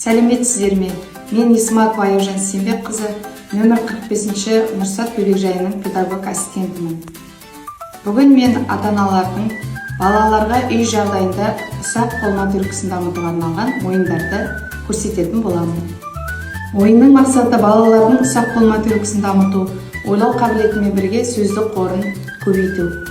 Сәлеметсіздер ме? Мен Есмакова қызы, нөмір 45-ші Нұрсәт бөбекжайының педагог-ассистентімін. Бүгін мен ата-аналардың балаларға үй жағдайында ұсақ қол моторикасын дамытуға арналған ойындарды көрсететін боламын. Ойынның мақсаты балалардың ұсақ қол моторикасын дамыту, ойлау қабілетімен бірге сөздік қорын көбейту.